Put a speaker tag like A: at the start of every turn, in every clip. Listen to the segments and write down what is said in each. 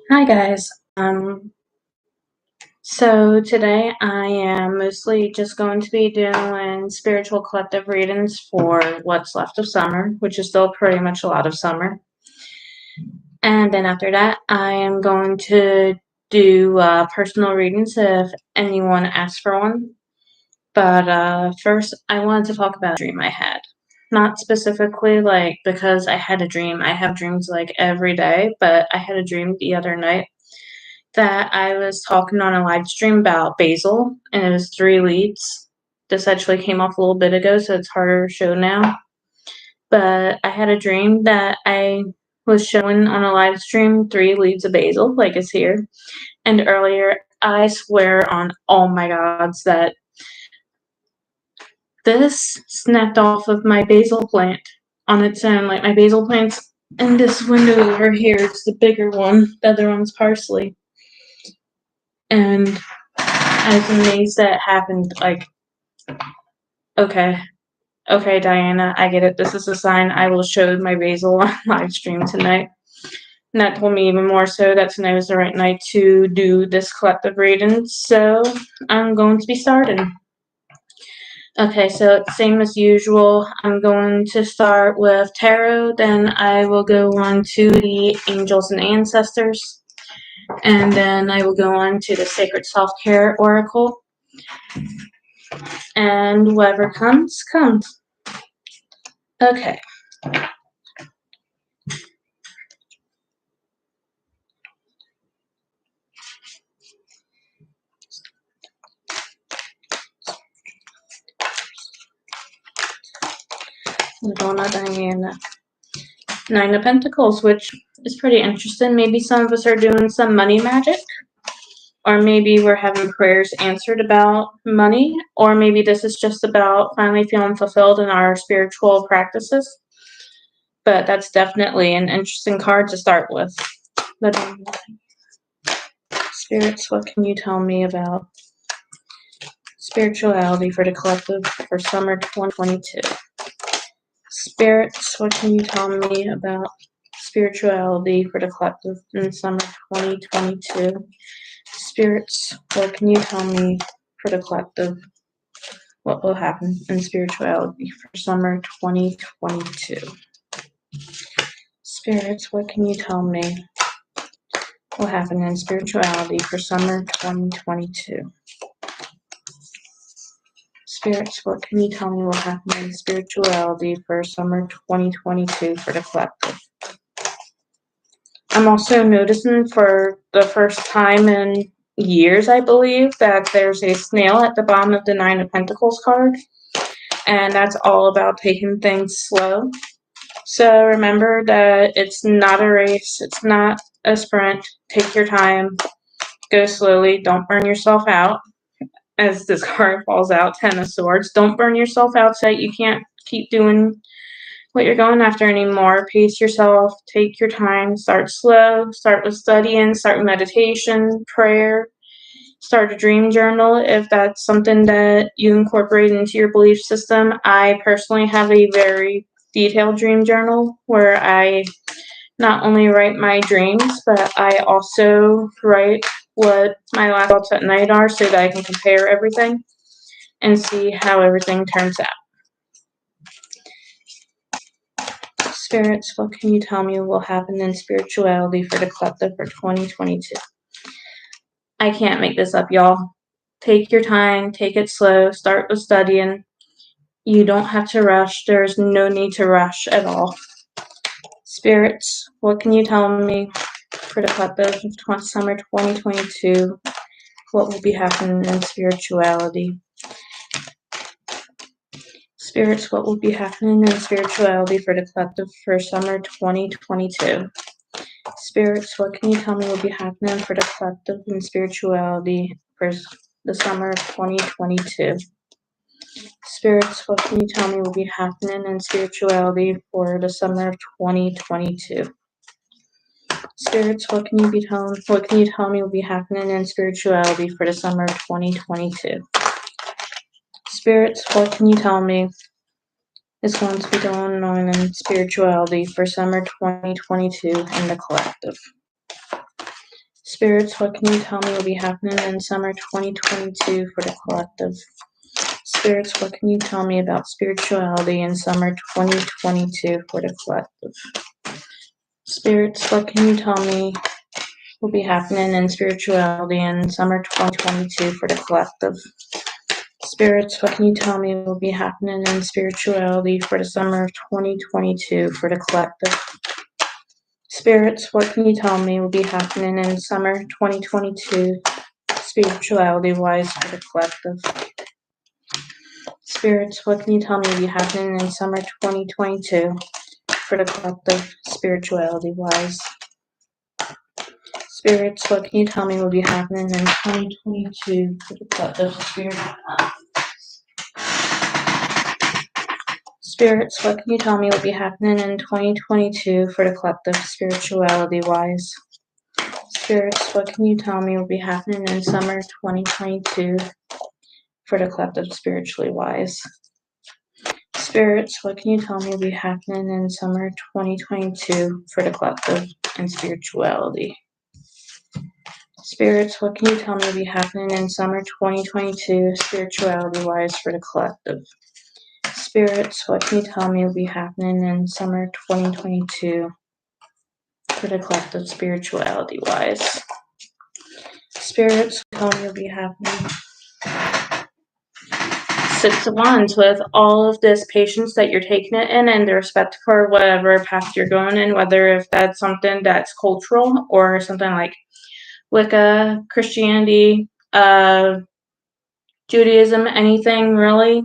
A: Hi guys. So today I am mostly just going to be doing spiritual collective readings for what's left of summer, which is still pretty much a lot of summer. And then after that, I am going to do personal readings if anyone asks for one. But first, I wanted to talk about a dream I had. Not specifically like because I had a dream. I have dreams like every day, but I had a dream the other night that I was talking on a live stream about basil, and it was 3 leaves. This actually came off a little bit ago, so it's harder to show now. But I had a dream that I was showing on a live stream 3 leaves of basil, like it's here. And earlier, I swear on all my gods that this snapped off of my basil plant on its own. Like my basil plant's in this window over here. It's the bigger one. The other one's parsley. And I was amazed that it happened. Like, okay, Diana, I get it. This is a sign. I will show my basil on live stream tonight. And that told me even more so that tonight was the right night to do this collective reading. So I'm going to be starting. Okay, so same as usual. I'm going to start with tarot, then I will go on to the angels and ancestors, and then I will go on to the sacred self-care oracle. And whoever comes, comes. Okay. Madonna Diana. 9 of Pentacles, which is pretty interesting. Maybe some of us are doing some money magic, or maybe we're having prayers answered about money, or maybe this is just about finally feeling fulfilled in our spiritual practices. But that's definitely an interesting card to start with. Spirits, what can you tell me about spirituality for the collective for summer 2022? Spirits, what can you tell me about spirituality for the collective in summer 2022? Spirits, what can you tell me for the collective? What will happen in spirituality for summer 2022? Spirits, what can you tell me will happen in spirituality for summer 2022? Spirits, what can you tell me will happen in spirituality for summer 2022 for the collective? I'm also noticing for the first time in years, I believe, that there's a snail at the bottom of the 9 of Pentacles card, and that's all about taking things slow. So remember that it's not a race, it's not a sprint. Take your time, go slowly, don't burn yourself out. As this card falls out, 10 of Swords, don't burn yourself out so that you can't keep doing what you're going after anymore. Pace yourself, take your time, start slow, start with studying, start with meditation, prayer, start a dream journal if that's something that you incorporate into your belief system. I personally have a very detailed dream journal where I not only write my dreams, but I also write what my last thoughts at night are so that I can compare everything and see how everything turns out. Spirits, what can you tell me will happen in spirituality for the collective for 2022? I can't make this up, y'all. Take your time, take it slow, start with studying. You don't have to rush. There's no need to rush at all. Spirits, what can you tell me for the collective summer 2022? What will be happening in spirituality? Spirits, what will be happening in spirituality for the collective for summer 2022? Spirits, what can you tell me will be happening for the collective in spirituality for the summer of 2022? Spirits, what can you tell me will be happening in spirituality for the summer of 2022? Spirits, what can you tell me will be happening in spirituality for the summer of 2022? Spirits, what can you tell me is going to be going on in spirituality for summer 2022 in the collective? Spirits, what can you tell me will be happening in summer 2022 for the collective? Spirits, what can you tell me about spirituality in summer 2022 for the collective? Spirits, what can you tell me will be happening in spirituality in summer 2022 for the collective? Spirits, what can you tell me will be happening in spirituality for the summer of 2022 for the collective? Spirits, what can you tell me will be happening in summer 2022 spirituality-wise for the collective? Spirits, what can you tell me will be happening in summer 2022 for the collective spirituality-wise? Spirits, what can you tell me will be happening in 2022 for the collective spirituality? Spirits, what can you tell me will be happening in 2022 for the collective spirituality-wise? Spirits, what can you tell me will be happening in summer 2022 for the collective spiritually-wise? Spirits, what can you tell me will be happening in summer 2022 for the collective and spirituality? Spirits, what can you tell me will be happening in summer 2022 spirituality-wise for the collective? Spirits, what can you tell me will be happening in summer 2022 for the collective spirituality-wise? Spirits, tell me will be happening. Six of Wands, with all of this patience that you're taking it in and the respect for whatever path you're going in, whether if that's something that's cultural or something like Wicca, Christianity, Judaism, anything really,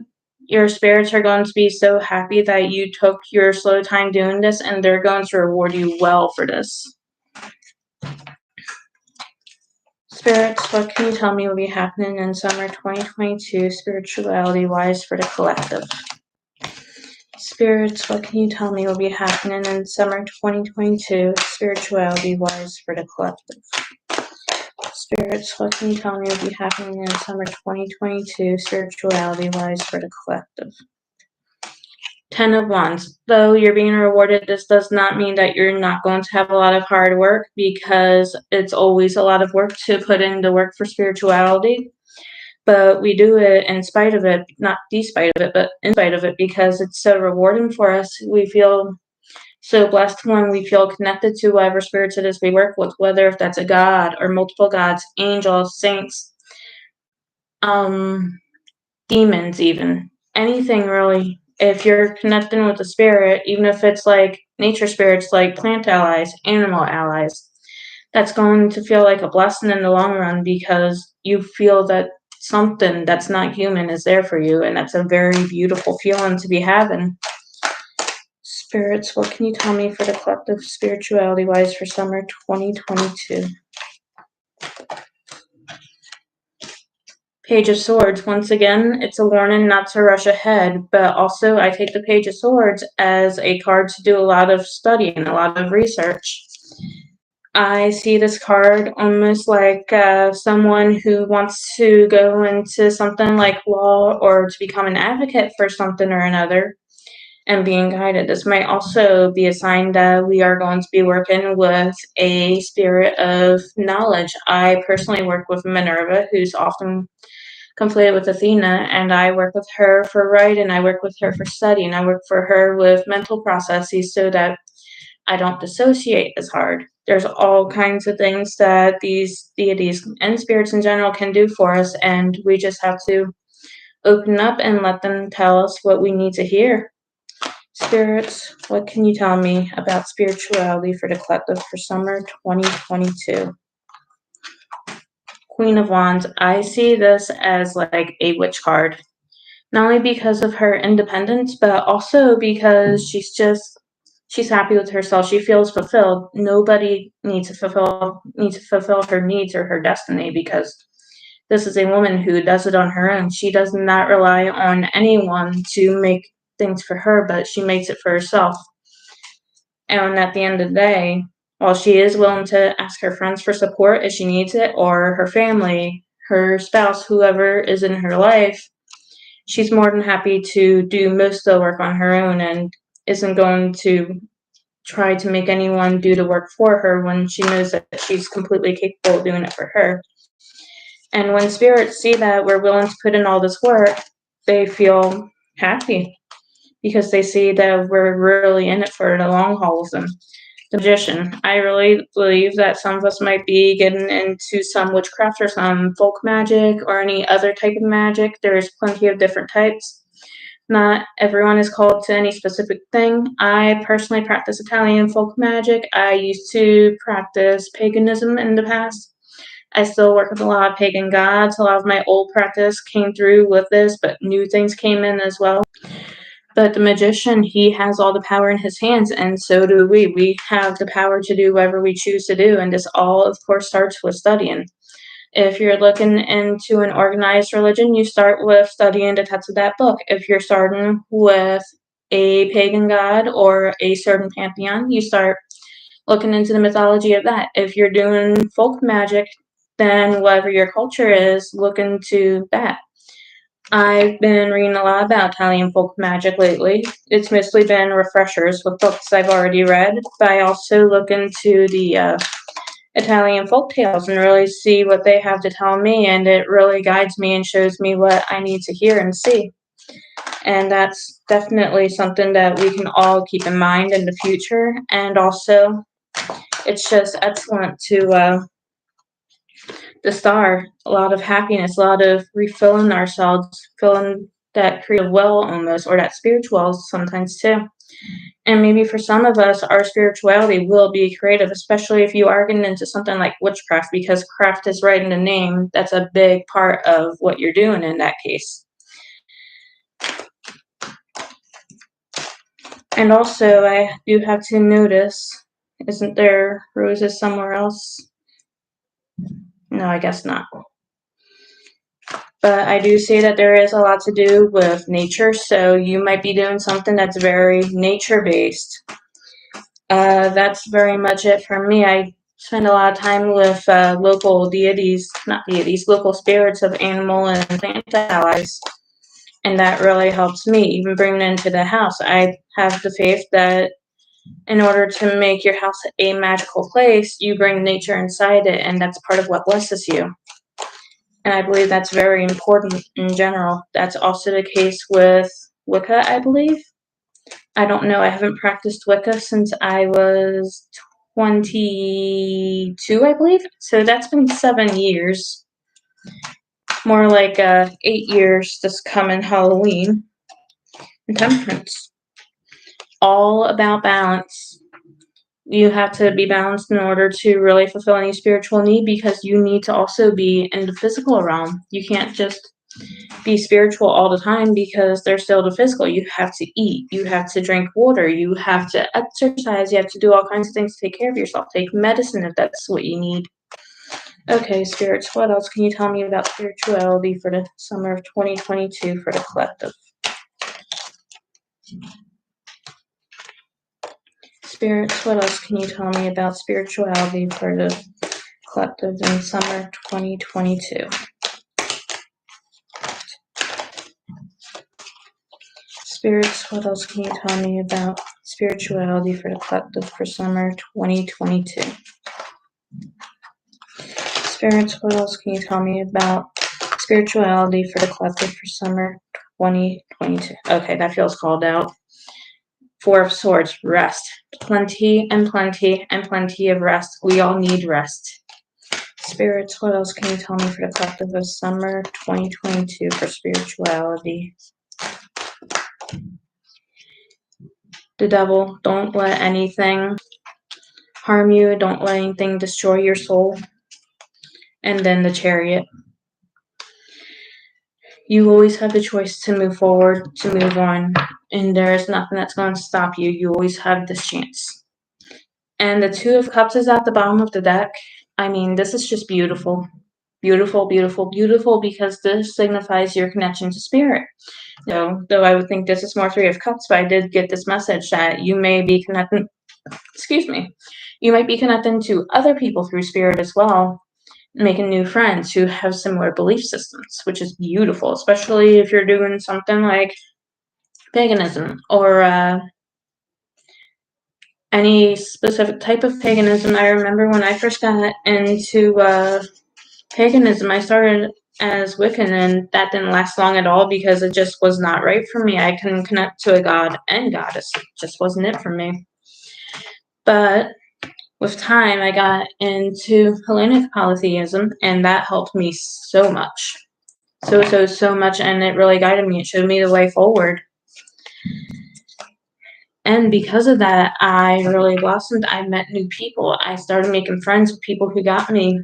A: your spirits are going to be so happy that you took your slow time doing this, and they're going to reward you well for this. Spirits, what can you tell me will be happening in summer 2022 spirituality-wise for the collective? Spirits, what can you tell me will be happening in summer 2022 spirituality-wise for the collective? Spirits, what can you tell me will be happening in summer 2022 spirituality-wise for the collective? Ten of Wands. Though you're being rewarded, this does not mean that you're not going to have a lot of hard work, because it's always a lot of work to put in the work for spirituality. But we do it in spite of it, not despite of it, but in spite of it, because it's so rewarding for us. We feel so blessed when we feel connected to whatever spirits it is we work with, whether if that's a god or multiple gods, angels, saints, demons, even anything really. If you're connecting with a spirit, even if it's like nature spirits, like plant allies, animal allies, that's going to feel like a blessing in the long run, because you feel that something that's not human is there for you, and that's a very beautiful feeling to be having. Spirits, what can you tell me for the collective spirituality-wise for summer 2022? Page of Swords. Once again, it's a warning not to rush ahead, but also I take the Page of Swords as a card to do a lot of studying, a lot of research. I see this card almost like someone who wants to go into something like law or to become an advocate for something or another, and being guided. This might also be a sign that we are going to be working with a spirit of knowledge. I personally work with Minerva, who's often conflated with Athena, and I work with her for writing, I work with her for studying, I work for her with mental processes so that I don't dissociate as hard. There's all kinds of things that these deities and spirits in general can do for us, and we just have to open up and let them tell us what we need to hear. Spirits, what can you tell me about spirituality for the collective for summer 2022? Queen of Wands. I see this as like a witch card. Not only because of her independence, but also because she's happy with herself. She feels fulfilled. Nobody needs to fulfill her needs or her destiny, because this is a woman who does it on her own. She does not rely on anyone to make things for her, but she makes it for herself. And at the end of the day, while she is willing to ask her friends for support if she needs it, or her family, her spouse, whoever is in her life, she's more than happy to do most of the work on her own and isn't going to try to make anyone do the work for her when she knows that she's completely capable of doing it for her. And when spirits see that we're willing to put in all this work, they feel happy because they see that we're really in it for the long haul with them. The magician. I really believe that some of us might be getting into some witchcraft or some folk magic or any other type of magic. There's plenty of different types. Not everyone is called to any specific thing. I personally practice Italian folk magic. I used to practice paganism in the past. I still work with a lot of pagan gods. A lot of my old practice came through with this, but new things came in as well. But the magician, he has all the power in his hands, and so do we. We have the power to do whatever we choose to do, and this all, of course, starts with studying. If you're looking into an organized religion, you start with studying the text of that book. If you're starting with a pagan god or a certain pantheon, you start looking into the mythology of that. If you're doing folk magic, then whatever your culture is, look into that. I've been reading a lot about Italian folk magic lately. It's mostly been refreshers with books I've already read, but I also look into the Italian folk tales and really see what they have to tell me, and it really guides me and shows me what I need to hear and see. And that's definitely something that we can all keep in mind in the future. And also, it's just excellent to the star, a lot of happiness, a lot of refilling ourselves, filling that creative well almost, or that spiritual well sometimes too. And maybe for some of us, our spirituality will be creative, especially if you are getting into something like witchcraft, because craft is right in the name. That's a big part of what you're doing in that case. And also, I do have to notice, isn't there roses somewhere else? No, I guess not. But I do see that there is a lot to do with nature, so you might be doing something that's very nature-based. That's very much it for me. I spend a lot of time with local deities, not deities, local spirits of animal and plant allies. And that really helps me, even bringing it into the house. I have the faith that in order to make your house a magical place, you bring nature inside it, and that's part of what blesses you. And I believe that's very important in general. That's also the case with Wicca, I believe. I don't know. I haven't practiced Wicca since I was 22, I believe. So that's been 7 years. More like 8 years this coming Halloween. And temperance. All about balance. You have to be balanced in order to really fulfill any spiritual need, because you need to also be in the physical realm. You can't just be spiritual all the time because there's still the physical. You have to eat, you have to drink water, you have to exercise, you have to do all kinds of things to take care of yourself. Take medicine if that's what you need. Okay, spirits, what else can you tell me about spirituality for the summer of 2022 for the collective? Spirits, what else can you tell me about spirituality for the collective in summer 2022? Spirits, what else can you tell me about spirituality for the collective for summer 2022? Spirits, what else can you tell me about spirituality for the collective for summer 2022? Okay, that feels called out. Four of Swords, rest. Plenty and plenty and plenty of rest. We all need rest. Spirits, what else can you tell me for the collective of summer 2022 for spirituality? The Devil, don't let anything harm you. Don't let anything destroy your soul. And then the Chariot. You always have the choice to move forward, to move on, and there is nothing that's going to stop you. You always have this chance. And the Two of Cups is at the bottom of the deck. I mean, this is just beautiful. Beautiful, beautiful, beautiful, because this signifies your connection to spirit. So, though I would think this is more Three of Cups, but I did get this message that you may be connecting, you might be connecting to other people through spirit as well, making new friends who have similar belief systems, which is beautiful, especially if you're doing something like paganism or any specific type of paganism. I remember when I first got into paganism, I started as Wiccan, and that didn't last long at all because it just was not right for me. I couldn't connect to a god and goddess. It just wasn't it for me. But with time, I got into Hellenic polytheism, and that helped me so much. So much, and it really guided me. It showed me the way forward. And because of that, I really blossomed. I met new people. I started making friends with people who got me.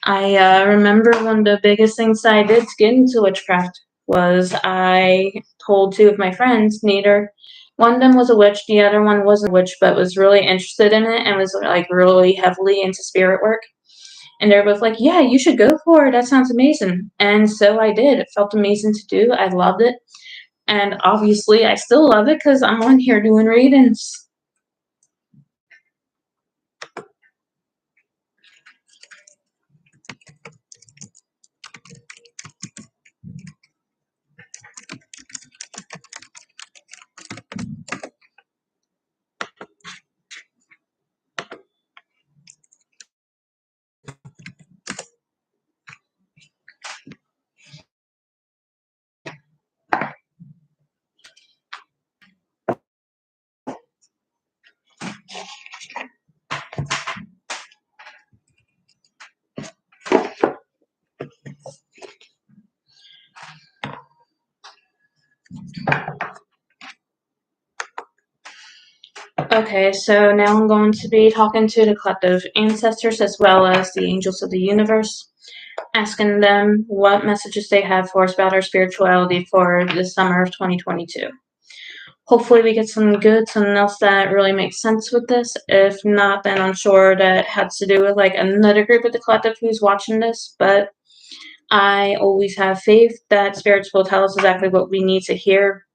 A: I remember one of the biggest things I did to get into witchcraft was I told two of my friends, neither one of them was a witch, the other one wasn't a witch, but was really interested in it and was like really heavily into spirit work. And they're both like, yeah, you should go for it. That sounds amazing. And so I did. It felt amazing to do. I loved it. And obviously, I still love it because I'm on here doing readings. Okay, so now I'm going to be talking to the collective ancestors as well as the angels of the universe, asking them what messages they have for us about our spirituality for the summer of 2022. Hopefully we get something good, something else that really makes sense with this. If not, then I'm sure that has to do with like another group of the collective who's watching this, but I always have faith that spirits will tell us exactly what we need to hear.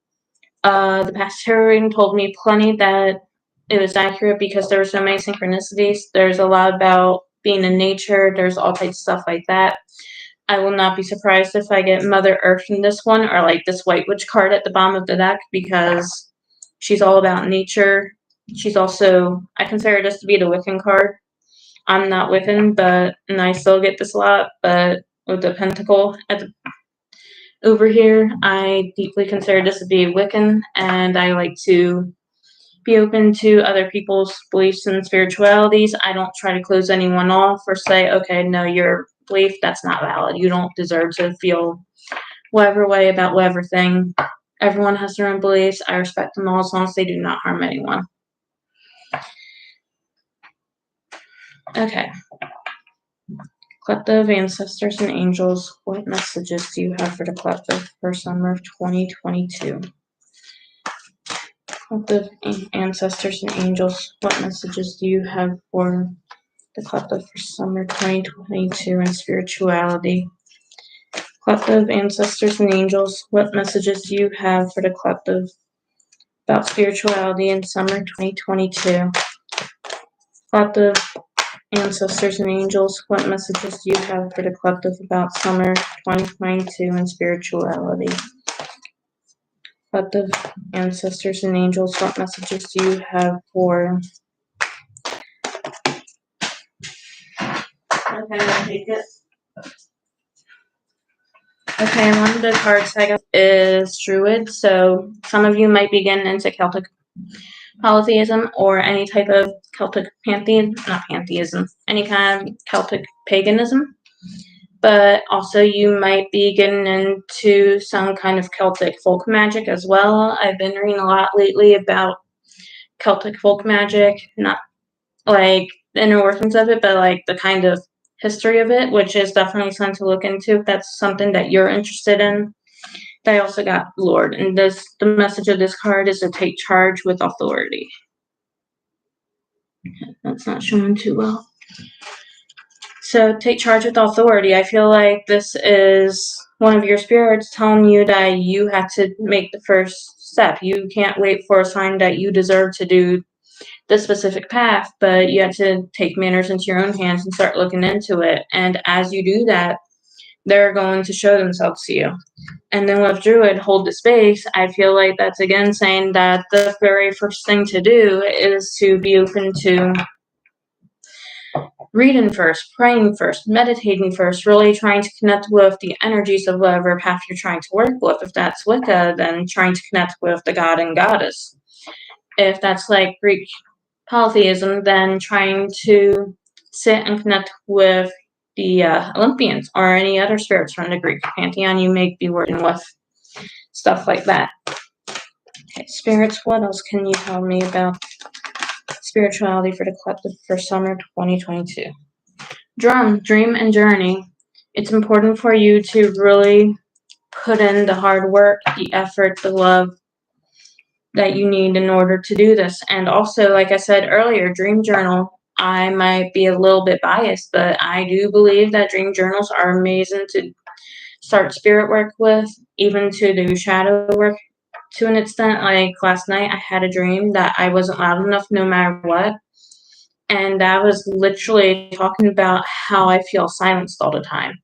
A: The past tarot reading told me plenty that it was accurate because there were so many synchronicities. There's a lot about being in nature. There's all types of stuff like that. I will not be surprised if I get Mother Earth in this one or like this White Witch card at the bottom of the deck because she's all about nature. She's also, I consider this to be the Wiccan card. I'm not Wiccan, and I still get this a lot, but with the Pentacle over here, I deeply consider this to be Wiccan, and I like to be open to other people's beliefs and spiritualities. I don't try to close anyone off or say, okay, no, your belief, that's not valid. You don't deserve to feel whatever way about whatever thing. Everyone has their own beliefs. I respect them all as long as they do not harm anyone. Okay. Collective ancestors and angels, what messages do you have for the collective for summer of 2022? Collective ancestors and angels, what messages do you have for the collective for summer 2022 and spirituality? Collective ancestors and angels, what messages do you have for the collective about spirituality in summer 2022? Collective ancestors and angels, what messages do you have for the collective about summer 2022 and spirituality? Collective ancestors and angels, what messages do you have for... Okay, I'll take it. Okay, one of the cards I got is Druid, so some of you might be getting into Celtic polytheism or any type of Celtic pantheism, any kind of Celtic paganism, but also you might be getting into some kind of Celtic folk magic as well. I've been reading a lot lately about Celtic folk magic, not like the inner workings of it, but like the kind of history of it, which is definitely something to look into if that's something that you're interested in. I also got Lord, and the message of this card is to take charge with authority. That's not showing too well. So take charge with authority. I feel like this is one of your spirits telling you that you have to make the first step. You can't wait for a sign that you deserve to do this specific path, but you have to take matters into your own hands and start looking into it. And as you do that, they're going to show themselves to you. And then with Druid, hold the space, I feel like that's again saying that the very first thing to do is to be open to reading first, praying first, meditating first, really trying to connect with the energies of whatever path you're trying to work with. If that's Wicca, then trying to connect with the god and goddess. If that's like Greek polytheism, then trying to sit and connect with the Olympians or any other spirits from the Greek pantheon you may be working with. Stuff like that. Okay, spirits, what else can you tell me about spirituality for the collective for summer 2022? Dream and journey. It's important for you to really put in the hard work, the effort, the love that you need in order to do this. And also, like I said earlier, dream journal. I might be a little bit biased, but I do believe that dream journals are amazing to start spirit work with, even to do shadow work to an extent. Like last night, I had a dream that I wasn't loud enough no matter what. And I was literally talking about how I feel silenced all the time.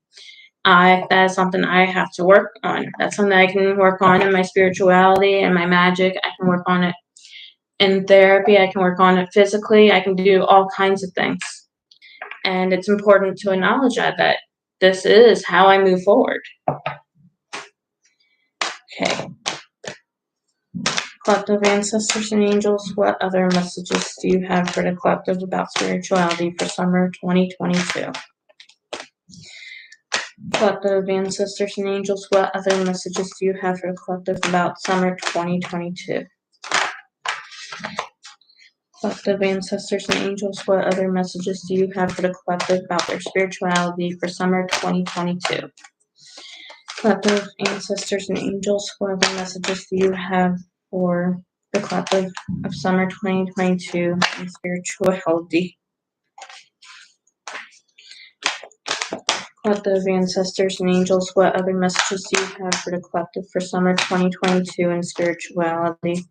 A: That is something I have to work on. That's something I can work on in my spirituality and my magic. I can work on it in therapy. I can work on it physically. I can do all kinds of things. And it's important to acknowledge that this is how I move forward. Okay. Collective ancestors and angels, what other messages do you have for the collective about spirituality for summer 2022? Collective ancestors and angels, what other messages do you have for the collective about summer 2022? Collective ancestors and angels, what other messages do you have for the collective about their spirituality for summer 2022? Collective ancestors and angels, what other messages do you have for the collective of summer 2022 and spirituality? Collective ancestors and angels, what other messages do you have for the collective for summer 2022 and spirituality?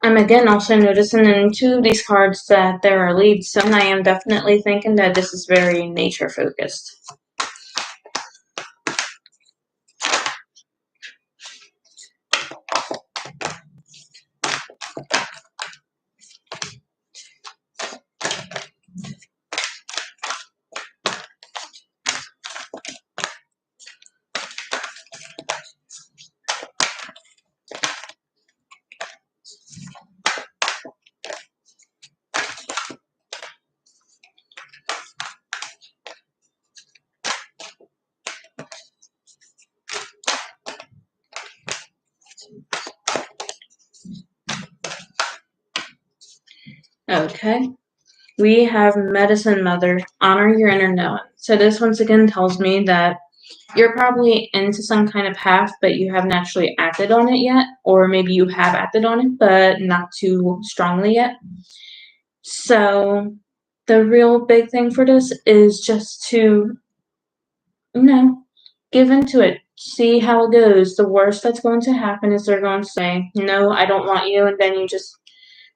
A: I'm again also noticing in two of these cards that there are leads, so I am definitely thinking that this is very nature focused. Okay. We have Medicine Mother, honor your inner knowing. So this once again tells me that you're probably into some kind of path, but you haven't actually acted on it yet, or maybe you have acted on it, but not too strongly yet. So the real big thing for this is just to, give into it. See how it goes. The worst that's going to happen is they're going to say, no, I don't want you, and then you just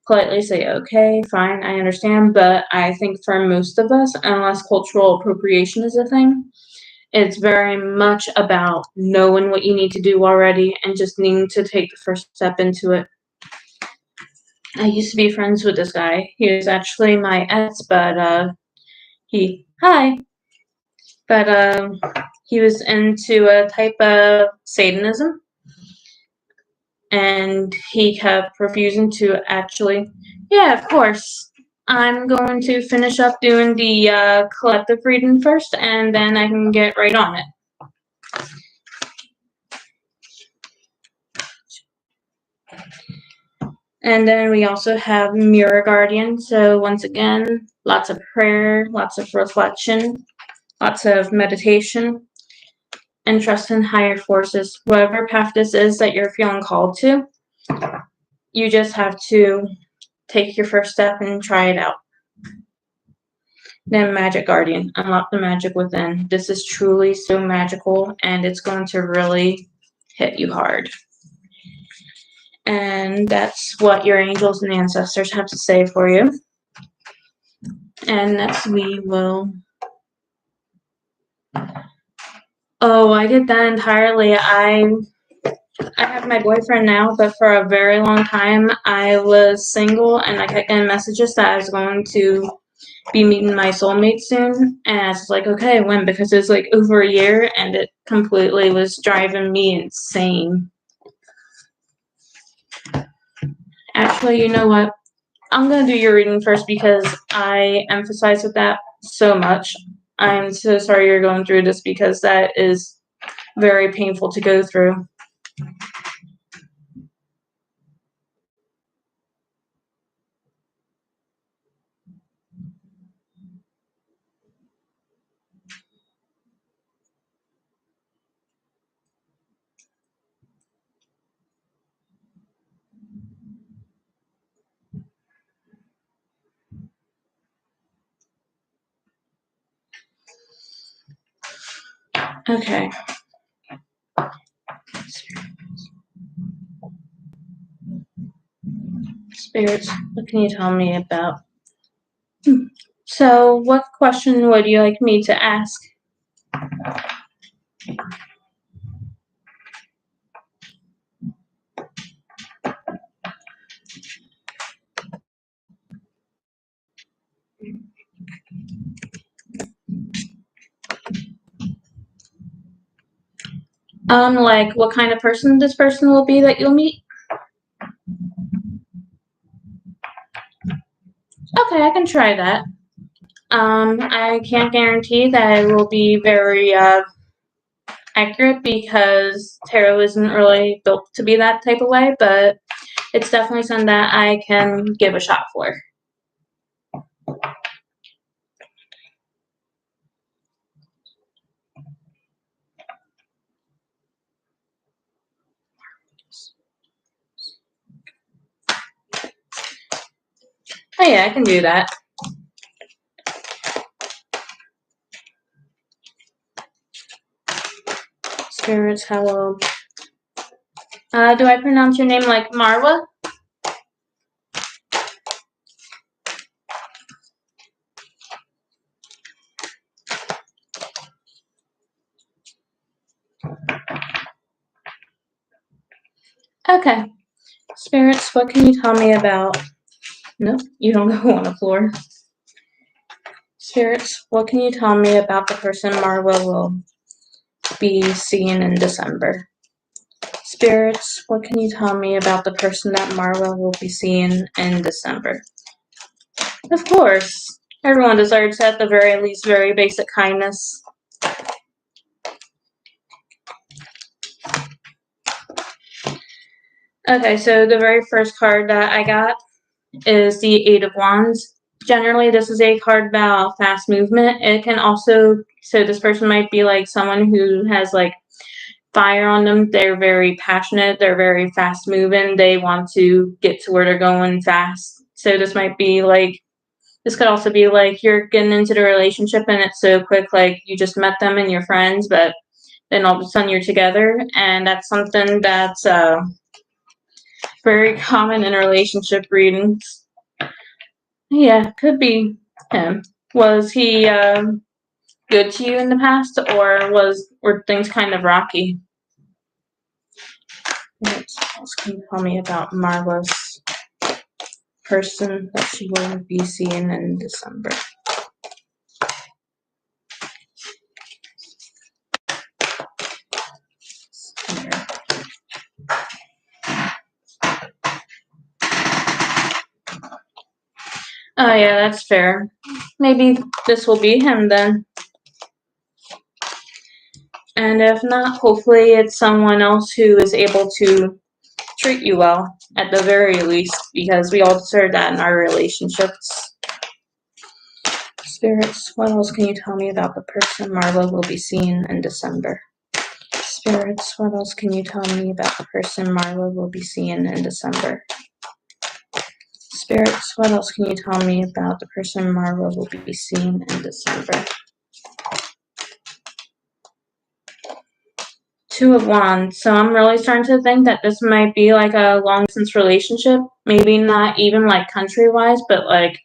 A: politely say, okay, fine, I understand. But I think for most of us, unless cultural appropriation is a thing, it's very much about knowing what you need to do already and just needing to take the first step into it. I used to be friends with this guy. He was actually my ex, but he was into a type of Satanism, and he kept refusing to actually. Yeah, of course. I'm going to finish up doing the collective reading first, and then I can get right on it. And then we also have Mirror Guardian. So once again, lots of prayer, lots of reflection, lots of meditation, and trust in higher forces. Whatever path this is that you're feeling called to, you just have to take your first step and try it out. Then Magic Guardian, unlock the magic within. This is truly so magical, and it's going to really hit you hard. And that's what your angels and ancestors have to say for you. And next we will... Oh, I did that entirely. I have my boyfriend now, but for a very long time I was single, and I kept getting messages that I was going to be meeting my soulmate soon, and I was like, okay, when? Because it was like over a year, and it completely was driving me insane. Actually, you know what? I'm gonna do your reading first because I emphasize with that so much. I'm so sorry you're going through this because that is very painful to go through. Okay. Spirits, what can you tell me about? So, what question would you like me to ask? Like what kind of person this person will be that you'll meet? Okay, I can try that. I can't guarantee that it will be very accurate because tarot isn't really built to be that type of way, but it's definitely something that I can give a shot for. Oh yeah, I can do that. Spirits, hello. Do I pronounce your name like Marwa? Okay. Spirits, what can you tell me about... No, you don't go on the floor. Spirits, what can you tell me about the person Marwa will be seeing in December? Spirits, what can you tell me about the person that Marwa will be seeing in December? Of course. Everyone deserves, at the very least, very basic kindness. Okay, so the very first card that I got is the Eight of Wands. Generally, this is a card about fast movement. It can also, so this person might be like someone who has like fire on them. They're very passionate. They're very fast moving. They want to get to where they're going fast. So this might be like, this could also be like you're getting into the relationship and it's so quick, like you just met them and you're friends, but then all of a sudden you're together. And that's something that's very common in relationship readings. Yeah, could be him. Was he good to you in the past, or were things kind of rocky? What else can you tell me about Marwa's person that she will be seeing in December? Oh yeah, that's fair. Maybe this will be him then. And if not, hopefully it's someone else who is able to treat you well, at the very least, because we all deserve that in our relationships. Spirits, what else can you tell me about the person Marla will be seeing in December? Spirits, what else can you tell me about the person Marla will be seeing in December? Spirits, what else can you tell me about the person Marla will be seeing in December? Two of Wands. So I'm really starting to think that this might be like a long distance relationship. Maybe not even like country wise, but like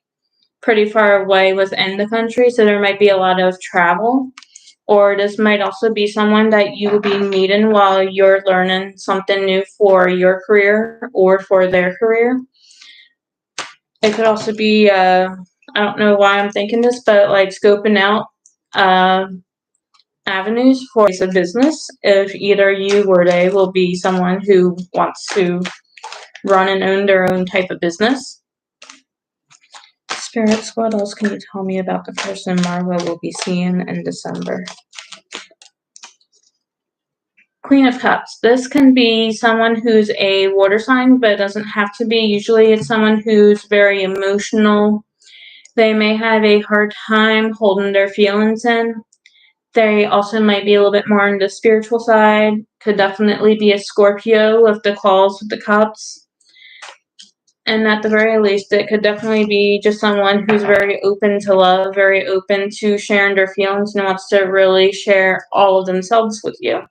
A: pretty far away within the country. So there might be a lot of travel. Or this might also be someone that you will be meeting while you're learning something new for your career or for their career. It could also be, I don't know why I'm thinking this, but like scoping out avenues for a business if either you or they will be someone who wants to run and own their own type of business. Spirits, what else can you tell me about the person Marla will be seeing in December? Queen of Cups. This can be someone who's a water sign, but it doesn't have to be. Usually it's someone who's very emotional. They may have a hard time holding their feelings in. They also might be a little bit more on the spiritual side. Could definitely be a Scorpio with the claws with the cups. And at the very least, it could definitely be just someone who's very open to love, very open to sharing their feelings, and wants to really share all of themselves with you.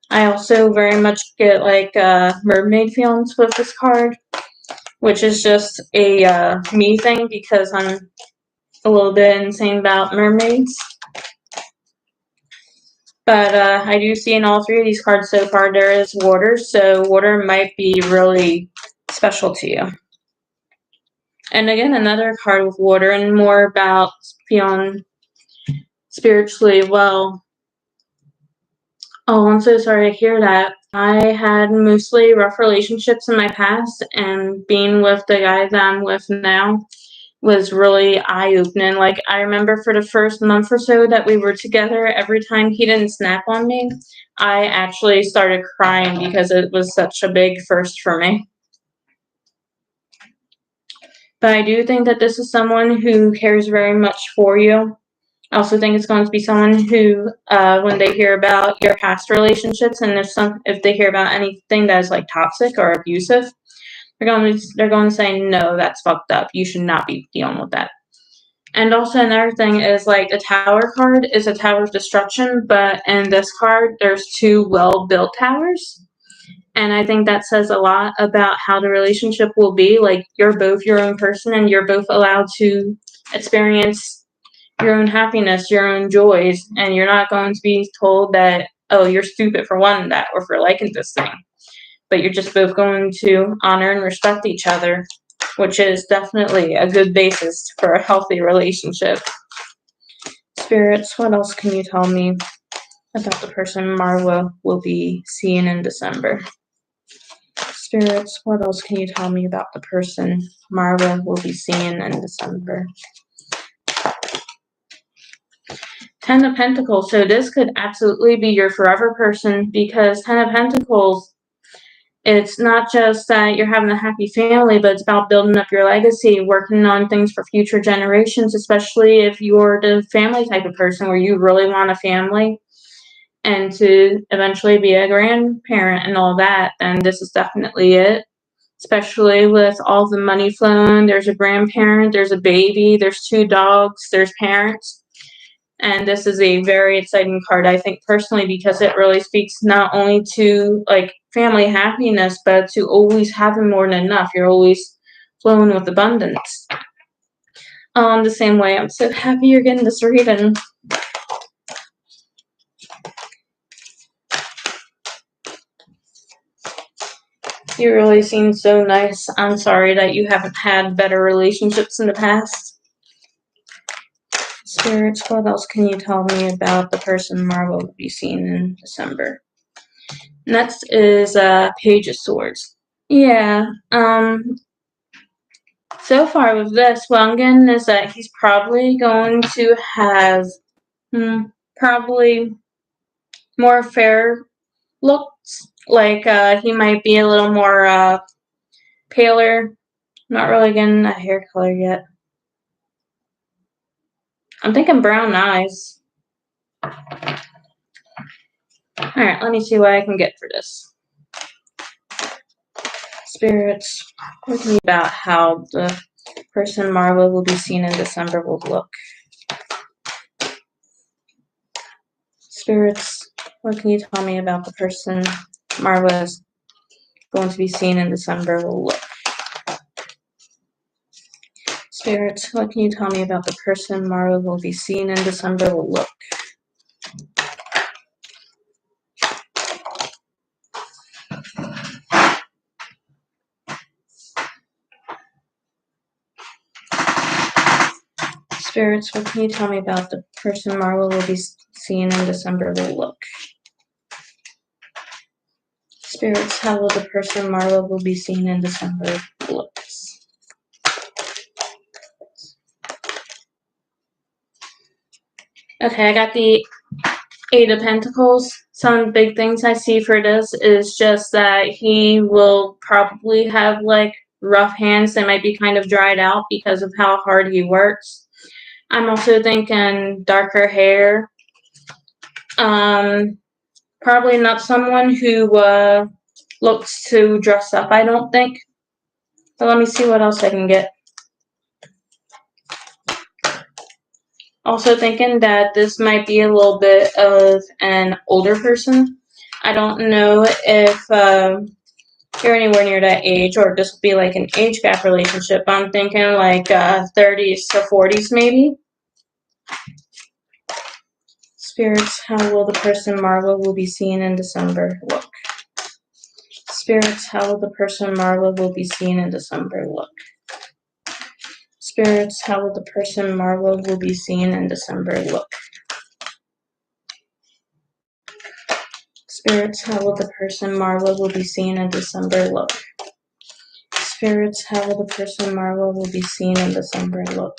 A: I also very much get like mermaid feelings with this card, which is just a me thing because I'm a little bit insane about mermaids. But I do see in all three of these cards so far there is water, so water might be really special to you. And again, another card with water and more about feeling spiritually well. Oh, I'm so sorry to hear that. I had mostly rough relationships in my past, and being with the guy that I'm with now was really eye-opening. Like, I remember for the first month or so that we were together, every time he didn't snap on me, I actually started crying because it was such a big first for me. But I do think that this is someone who cares very much for you. I also think it's going to be someone who, when they hear about your past relationships, and if they hear about anything that is like toxic or abusive, they're going to say, no, that's fucked up. You should not be dealing with that. And also another thing is like the Tower card is a tower of destruction, but in this card there's two well-built towers. And I think that says a lot about how the relationship will be. Like, you're both your own person and you're both allowed to experience your own happiness, your own joys, and you're not going to be told that, oh, you're stupid for wanting that or for liking this thing. But you're just both going to honor and respect each other, which is definitely a good basis for a healthy relationship. Spirits, what else can you tell me about the person Marla will be seeing in December? Spirits, what else can you tell me about the person Marla will be seeing in December? Ten of Pentacles. So this could absolutely be your forever person, because Ten of Pentacles, it's not just that you're having a happy family, but it's about building up your legacy, working on things for future generations, especially if you're the family type of person where you really want a family and to eventually be a grandparent and all that, then this is definitely it. Especially with all the money flowing, there's a grandparent, there's a baby, there's two dogs, there's parents. And this is a very exciting card, I think, personally, because it really speaks not only to like family happiness, but to always having more than enough. You're always flowing with abundance. The same way, I'm so happy you're getting this reading. You really seem so nice. I'm sorry that you haven't had better relationships in the past. Spirits, what else can you tell me about the person Marla will be seeing in December? Next is Page of Swords. Yeah, so far with this, what I'm getting is that he's probably going to have probably more affair looks. Like he might be a little more paler. Not really getting a hair color yet. I'm thinking brown eyes. Alright, let me see what I can get for this. Spirits, what can you about how the person Marwa will be seen in December will look? Spirits, what can you tell me about the person Marwa is going to be seen in December will look? Spirits, what can you tell me about the person Marwa will be seen in December will look? Spirits, what can you tell me about the person Marwa will be seen in December will look? Spirits, how will the person Marwa will be seen in December look? Okay, I got the Eight of Pentacles. Some big things I see for this is just that he will probably have like rough hands that might be kind of dried out because of how hard he works. I'm also thinking darker hair. Probably not someone who looks to dress up, I don't think. But let me see what else I can get. Also thinking that this might be a little bit of an older person. I don't know if you're anywhere near that age or this will be like an age gap relationship. I'm thinking like 30s to 40s maybe. Spirits, how will the person Marwa will be seen in December look? Spirits, how will the person Marwa will be seen in December look? Spirits, how will the person Marwa will be seen in December look? Spirits, how will the person Marwa will be seen in December look? Spirits, how will the person Marwa will be seen in December look?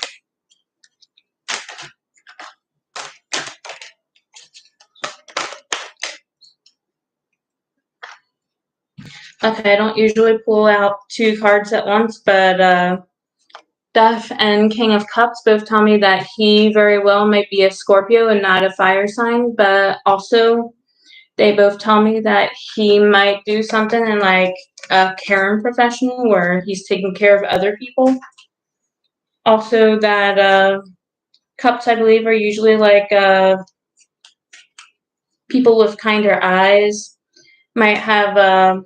A: Okay, I don't usually pull out two cards at once, but Death and King of Cups both tell me that he very well might be a Scorpio and not a fire sign, but also they both tell me that he might do something in like a caring profession where he's taking care of other people. Also that cups, I believe, are usually like people with kinder eyes. Might have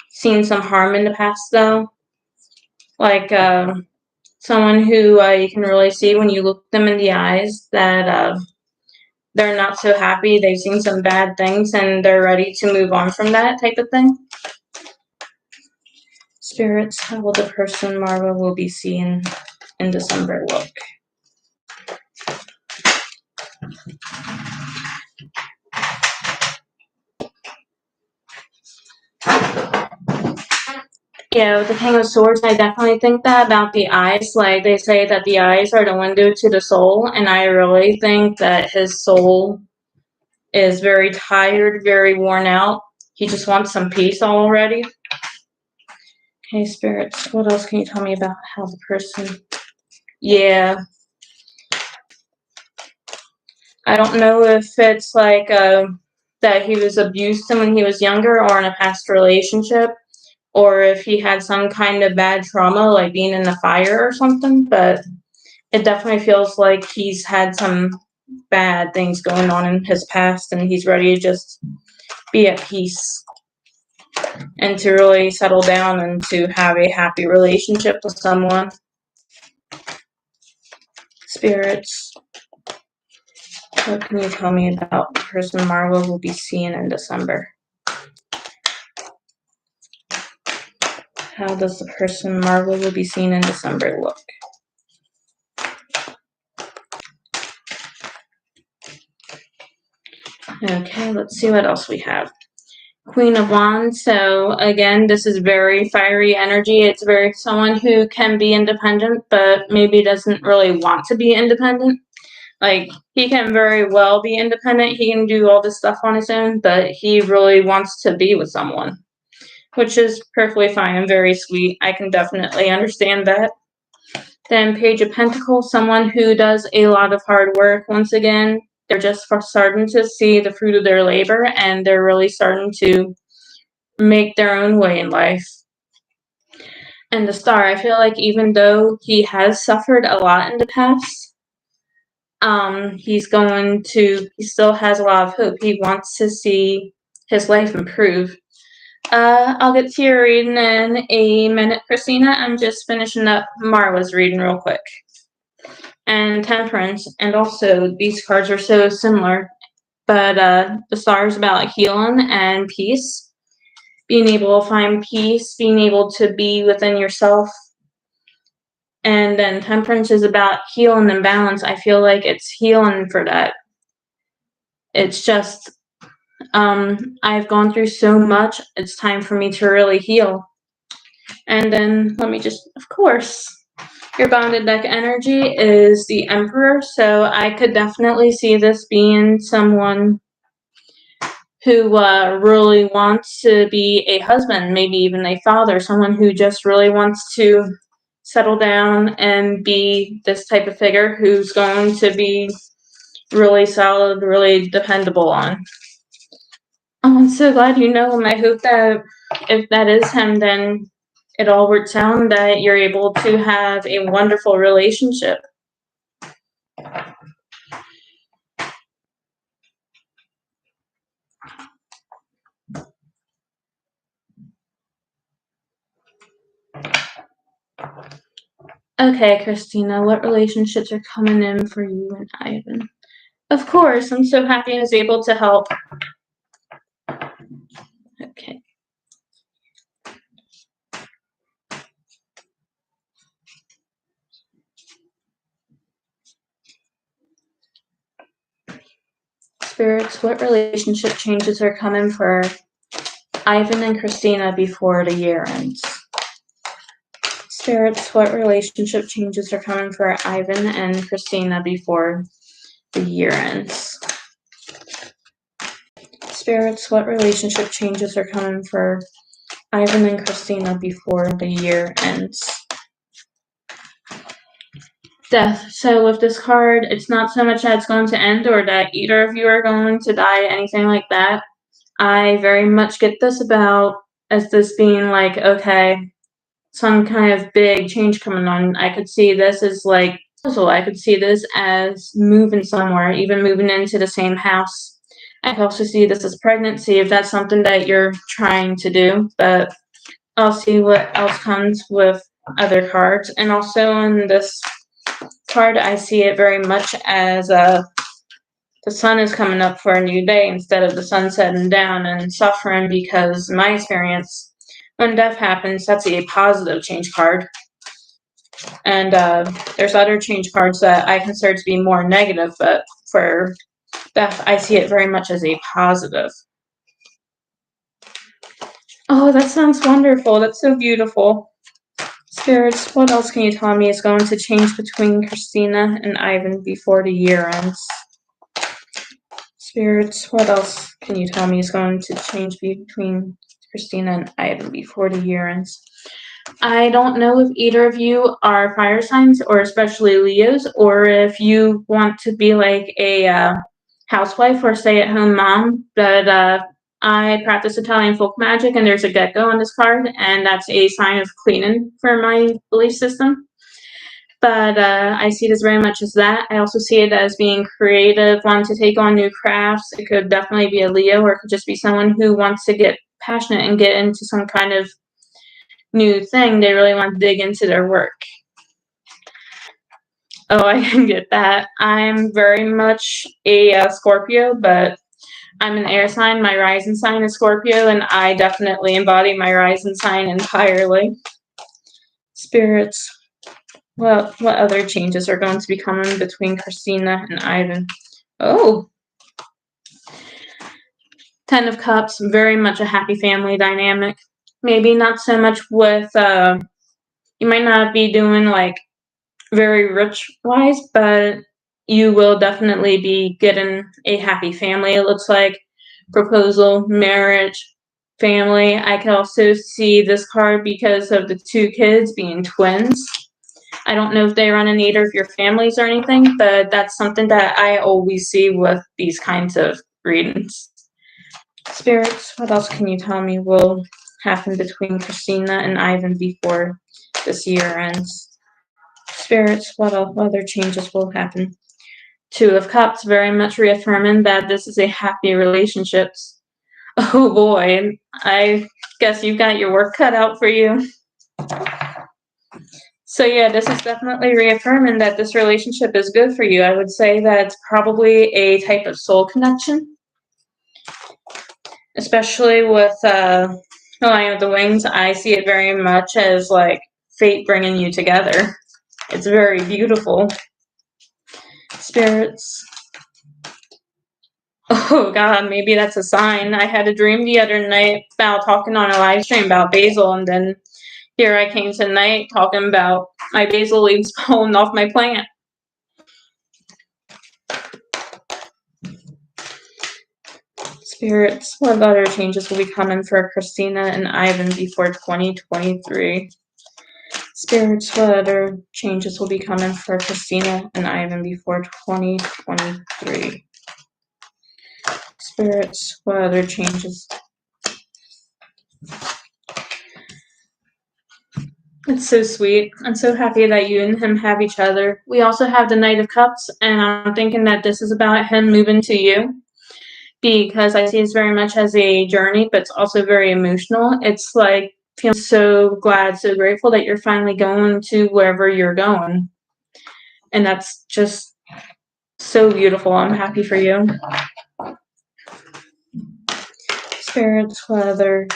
A: seen some harm in the past though. Like someone who you can really see when you look them in the eyes that they're not so happy, they've seen some bad things, and they're ready to move on from that type of thing. Spirits, how will the person Marwa will be seen in December look? Yeah, with the King of Swords, I definitely think that about the eyes. Like, they say that the eyes are the window to the soul, and I really think that his soul is very tired, very worn out. He just wants some peace already. Okay, spirits, what else can you tell me about how the person... Yeah. I don't know if it's like that he was abused when he was younger or in a past relationship, or if he had some kind of bad trauma, like being in the fire or something, but it definitely feels like he's had some bad things going on in his past and he's ready to just be at peace and to really settle down and to have a happy relationship with someone. Spirits, what can you tell me about the person Marwa will be seeing in December? How does the person Marwa will be seen in December look? Okay, let's see what else we have. Queen of Wands. So again, this is very fiery energy. It's very someone who can be independent, but maybe doesn't really want to be independent. Like, he can very well be independent. He can do all this stuff on his own, but he really wants to be with someone, which is perfectly fine and very sweet. I can definitely understand that. Then Page of Pentacles, someone who does a lot of hard work. Once again, they're just starting to see the fruit of their labor, and they're really starting to make their own way in life. And the Star, I feel like even though he has suffered a lot in the past, he still has a lot of hope. He wants to see his life improve. I'll get to your reading in a minute, Christina. I'm just finishing up Marwa's reading real quick. And Temperance, and also these cards are so similar, but the Star is about healing and peace, being able to find peace, being able to be within yourself. And then Temperance is about healing and balance. I feel like it's healing for that. It's just, I've gone through so much, it's time for me to really heal. And then let me just, of course, your bonded deck energy is the Emperor, so I could definitely see this being someone who really wants to be a husband, maybe even a father, someone who just really wants to settle down and be this type of figure who's going to be really solid, really dependable on. Oh, I'm so glad you know him. I hope that if that is him, then it all works out and that you're able to have a wonderful relationship. Okay, Christina, what relationships are coming in for you and Ivan? Of course, I'm so happy I was able to help. Okay. Spirits, what relationship changes are coming for Ivan and Christina before the year ends? Spirits, what relationship changes are coming for Ivan and Christina before the year ends? Spirits, what relationship changes are coming for Ivan and Christina before the year ends? Death. So with this card, it's not so much that it's going to end or that either of you are going to die, anything like that. I very much get this about as this being like, okay, some kind of big change coming on. I could see this as like, I could see this as moving somewhere, even moving into the same house. I could also see this as pregnancy if that's something that you're trying to do, but I'll see what else comes with other cards. And also in this card, I see it very much as the sun is coming up for a new day instead of the sun setting down and suffering, because in my experience, when death happens, that's a positive change card. And there's other change cards that I consider to be more negative, but for death, I see it very much as a positive. Oh, that sounds wonderful. That's so beautiful. Spirits, what else can you tell me is going to change between Christina and Ivan before the year ends? Spirits, what else can you tell me is going to change between Christina and Ivan before the year ends? I don't know if either of you are fire signs, or especially Leos, or if you want to be like a housewife or stay-at-home mom, but I practice Italian folk magic, and there's a gecko on this card, and that's a sign of cleaning for my belief system. But I see this very much as that. I also see it as being creative, wanting to take on new crafts. It could definitely be a Leo, or it could just be someone who wants to get passionate and get into some kind of new thing. They really want to dig into their work. Oh, I can get that. I'm very much a Scorpio, but I'm an air sign. My rising sign is Scorpio, and I definitely embody my rising sign entirely. Spirits. Well, what other changes are going to be coming between Christina and Ivan? Oh. 10 of Cups, very much a happy family dynamic. Maybe not so much with, you might not be doing like very rich wise, but you will definitely be getting a happy family, it looks like. Proposal, marriage, family. I can also see this card because of the two kids being twins. I don't know if they run in either of your families or anything, but that's something that I always see with these kinds of readings. Spirits, what else can you tell me will happen between Christina and Ivan before this year ends? Spirits, what other changes will happen? Two of Cups, very much reaffirming that this is a happy relationship. Oh boy, I guess you've got your work cut out for you. So yeah, this is definitely reaffirming that this relationship is good for you. I would say that it's probably a type of soul connection, especially with Lion with the Wings. I see it very much as like fate bringing you together. It's very beautiful. Spirits. Oh god, maybe that's a sign. I had a dream the other night about talking on a live stream about basil, and then here I came tonight talking about my basil leaves falling off my plant. Spirits, what other changes will be coming for Christina and Ivan before 2023? Spirits, what other changes will be coming for Christina and Ivan before 2023? Spirits, what other changes? It's so sweet. I'm so happy that you and him have each other. We also have the Knight of Cups, and I'm thinking that this is about him moving to you, because I see it very much as a journey, but it's also very emotional. It's like feeling so glad, so grateful that you're finally going to wherever you're going. And that's just so beautiful. I'm happy for you. Spirits, what other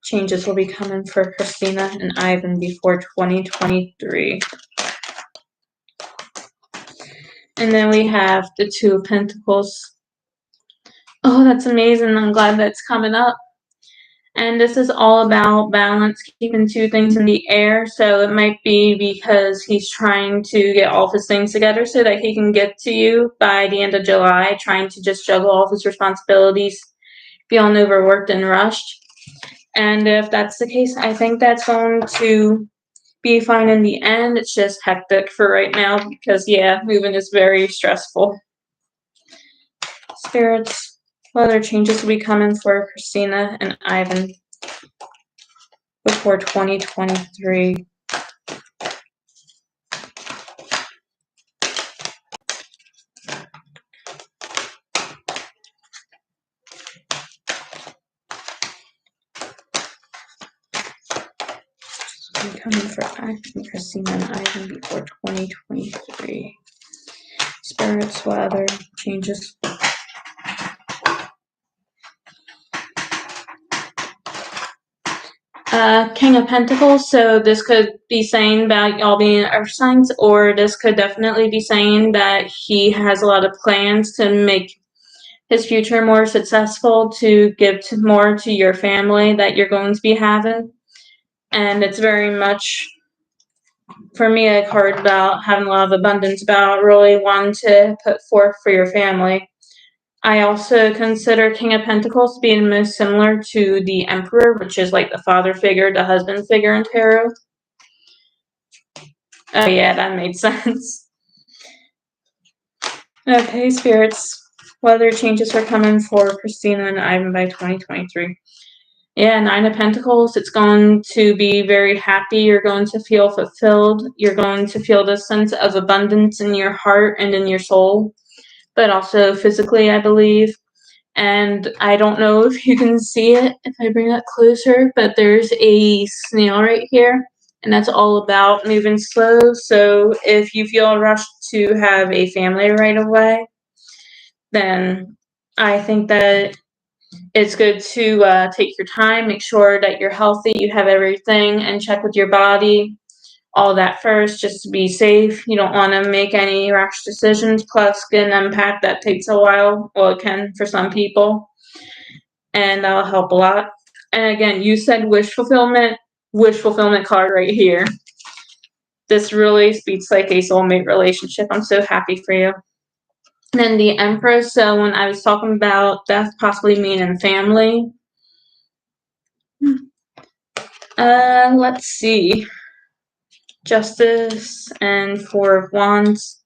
A: changes will be coming for Christina and Ivan before 2023? And then we have the Two of Pentacles. Oh, that's amazing. I'm glad that's coming up. And this is all about balance, keeping two things in the air. So it might be because he's trying to get all of his things together so that he can get to you by the end of July, trying to just juggle all of his responsibilities, feeling overworked and rushed. And if that's the case, I think that's going to be fine in the end. It's just hectic for right now because, yeah, moving is very stressful. Spirits, what other changes will be coming for Christina and Ivan before 2023? Coming for Christina and Ivan before 2023. Spirits, what other changes? King of Pentacles, so this could be saying about y'all being earth signs, or this could definitely be saying that he has a lot of plans to make his future more successful, to give more to your family that you're going to be having. And it's very much, for me, a card about having a lot of abundance, about really wanting to put forth for your family. I also consider King of Pentacles being most similar to the Emperor, which is like the father figure, the husband figure in tarot. Oh yeah, that made sense. Okay, spirits, what other changes are coming for Christina and Ivan by 2023? Yeah, Nine of Pentacles, it's going to be very happy. You're going to feel fulfilled. You're going to feel this sense of abundance in your heart and in your soul, but also physically, I believe. And I don't know if you can see it if I bring it closer, but there's a snail right here, and that's all about moving slow. So if you feel rushed to have a family right away, then I think that it's good to take your time, make sure that you're healthy, you have everything, and check with your body, all that first, just to be safe. You don't want to make any rash decisions. Plus, getting an empath, that takes a while. Well, it can for some people, and that'll help a lot. And again, you said wish fulfillment card right here. this really speaks like a soulmate relationship. I'm so happy for you. And then the Empress, so when I was talking about death possibly meaning family, let's see. Justice and Four of Wands.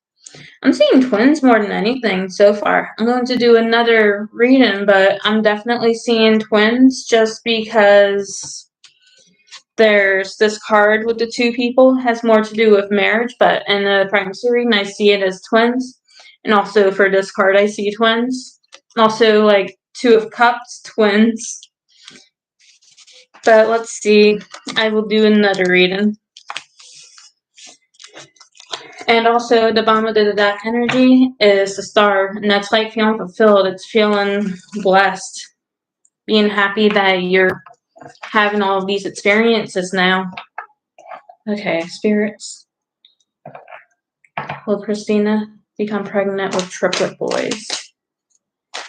A: I'm seeing twins more than anything so far. I'm going to do another reading, but I'm definitely seeing twins just because there's this card with the two people has more to do with marriage, but in the pregnancy reading, I see it as twins. And also for this card, I see twins. Also, like Two of Cups, twins. But let's see. I will do another reading. And also, the bottom of the deck energy is the Star, and that's like feeling fulfilled. It's feeling blessed, being happy that you're having all of these experiences now. Okay, spirits. Will Christina become pregnant with triplet boys?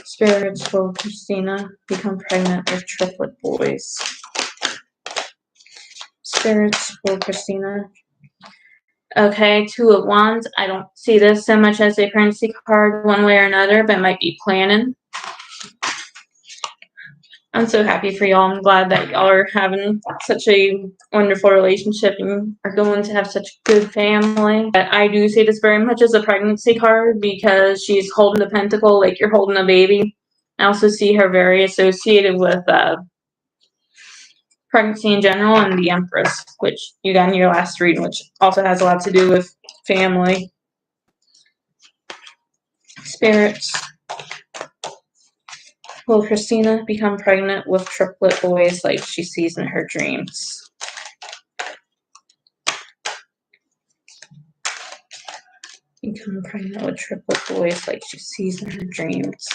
A: Spirits, will Christina become pregnant with triplet boys? Spirits, will Christina. Okay, Two of Wands. I don't see this so much as a pregnancy card one way or another, but might be planning. I'm so happy for y'all. I'm glad that y'all are having such a wonderful relationship and are going to have such a good family. But I do see this very much as a pregnancy card because she's holding the pentacle like you're holding a baby. I also see her very associated with pregnancy in general and the Empress, which you got in your last reading, which also has a lot to do with family. Spirits. Will Christina become pregnant with triplet boys like she sees in her dreams? Become pregnant with triplet boys like she sees in her dreams.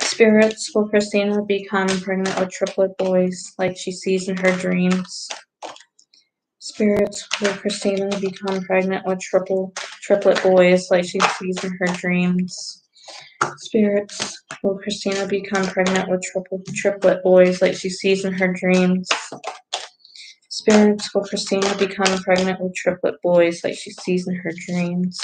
A: Spirits, will Christina become pregnant with triplet boys like she sees in her dreams? Spirits, will Christina become pregnant with triplet boys like she sees in her dreams? Spirits, will Christina become pregnant with triplet boys like she sees in her dreams? Spirits, will Christina become pregnant with triplet boys like she sees in her dreams?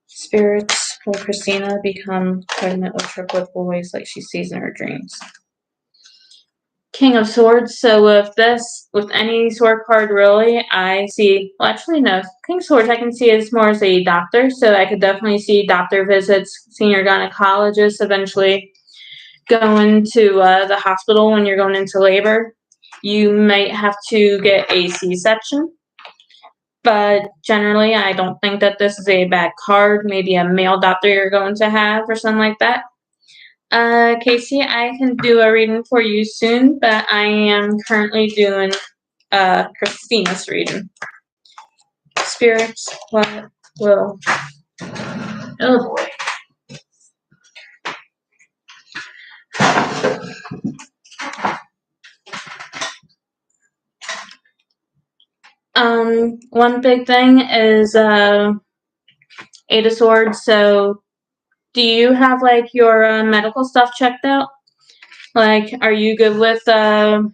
A: Spirits, will Christina become pregnant with triplet boys like she sees in her dreams? King of Swords. So with any sword card really, I see, well actually no, King of Swords I can see as more as a doctor, so I could definitely see doctor visits, senior gynecologist, eventually going to the hospital when you're going into labor. You might have to get a C-section. But generally, I don't think that this is a bad card. Maybe a male doctor you're going to have or something like that. Casey, I can do a reading for you soon, but I am currently doing Christina's reading. Spirits, what will... Oh boy. One big thing is Eight of Swords. So, do you have like your medical stuff checked out? Like, are you good with do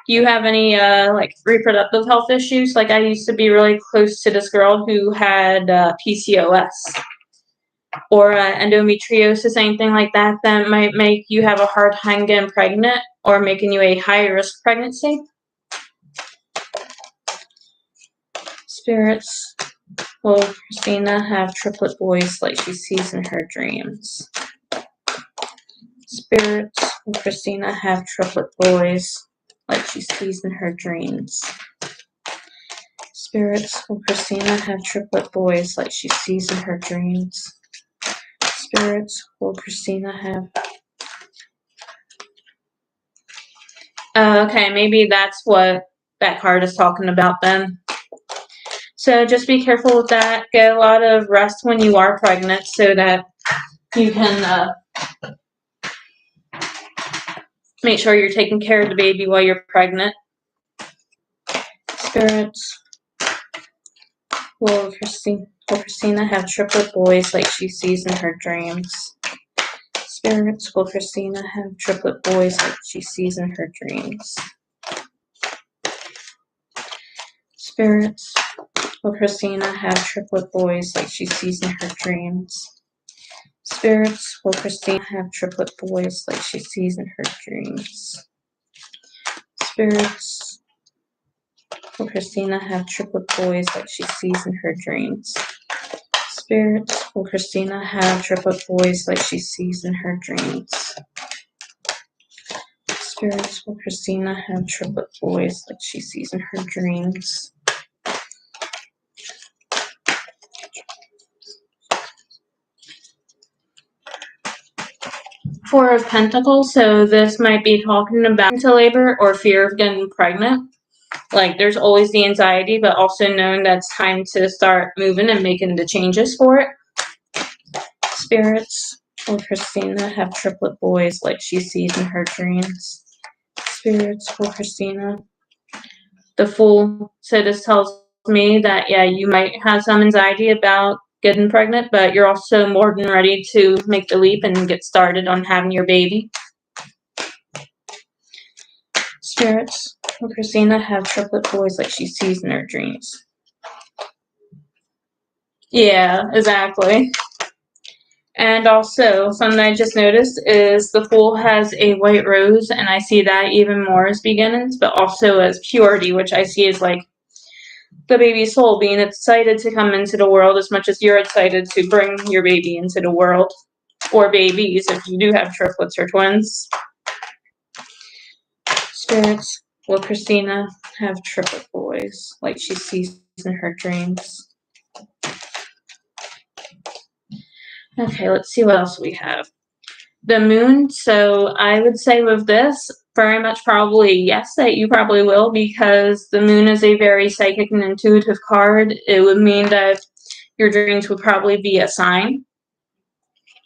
A: you have any like reproductive health issues? Like, I used to be really close to this girl who had PCOS or endometriosis, anything like that that might make you have a hard time getting pregnant or making you a high risk pregnancy. Spirits, will Christina have triplet boys like she sees in her dreams? Spirits, will Christina have triplet boys like she sees in her dreams? Spirits, will Christina have triplet boys like she sees in her dreams? Spirits, will Christina have... okay, maybe that's what that card is talking about then. So just be careful with that. Get a lot of rest when you are pregnant so that you can make sure you're taking care of the baby while you're pregnant. Spirits, will Christina have triplet boys like she sees in her dreams? Spirits, will Christina have triplet boys like she sees in her dreams? Spirits, will Christina have triplet boys like she sees in her dreams? Spirits, will Christina have triplet boys like she sees in her dreams? Spirits, will Christina have triplet boys like she sees in her dreams? Spirits, will Christina have triplet boys like she sees in her dreams? Spirits, will Christina have triplet boys like she sees in her dreams? Four of Pentacles, so this might be talking about into labor or fear of getting pregnant. Like, there's always the anxiety, but also knowing that it's time to start moving and making the changes for it. Spirits, will Christina have triplet boys like she sees in her dreams? Spirits, will Christina. The Fool, so this tells me that, yeah, you might have some anxiety about getting pregnant, but you're also more than ready to make the leap and get started on having your baby. Spirits, will Christina have triplet boys like she sees in her dreams? Yeah, exactly. And also, something I just noticed is the Fool has a white rose, and I see that even more as beginnings, but also as purity, which I see as like the baby's soul being excited to come into the world as much as you're excited to bring your baby into the world. Or babies, if you do have triplets or twins. Spirits, will Christina have triplet boys like she sees in her dreams? Okay, let's see what else we have. The Moon, so I would say with this, very much probably yes, that you probably will, because the Moon is a very psychic and intuitive card. It would mean that your dreams would probably be a sign.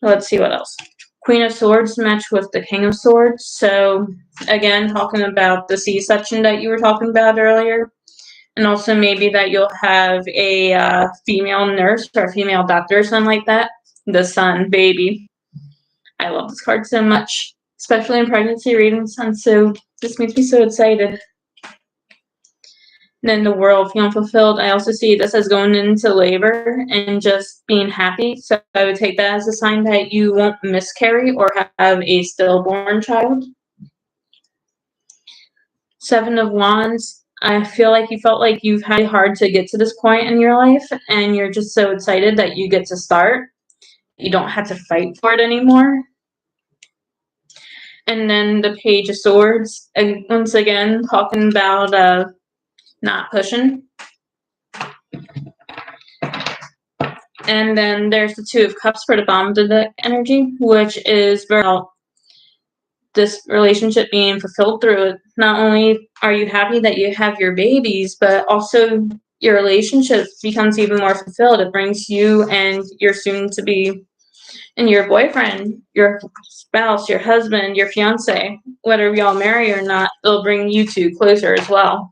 A: Let's see what else. Queen of Swords matched with the King of Swords. So again, talking about the C-section that you were talking about earlier. And also maybe that you'll have a female nurse or a female doctor or something like that. The sun, baby. I love this card so much, especially in pregnancy readings. And so this makes me so excited. Then the World feeling fulfilled. I also see this as going into labor and just being happy. So I would take that as a sign that you won't miscarry or have a stillborn child. Seven of Wands. I feel like you felt like you've had it hard to get to this point in your life, and you're just so excited that you get to start. You don't have to fight for it anymore. And then the Page of Swords. And once again, talking about not pushing. And then there's the Two of Cups for the bottom of the deck energy, which is about this relationship being fulfilled through it. Not only are you happy that you have your babies, but also your relationship becomes even more fulfilled. It brings you and your soon-to-be and your boyfriend, your spouse, your husband, your fiance, whether y'all marry or not, it'll bring you two closer as well.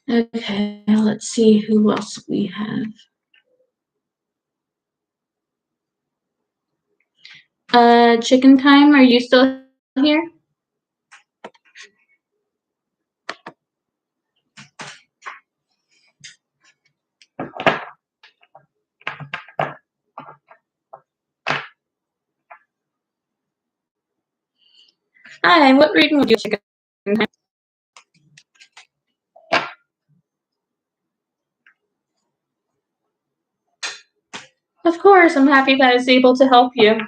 A: Okay, let's see who else we have. Chicken Time, are you still here? Hi, what reading would you Chicken Time? Of course, I'm happy that I was able to help you.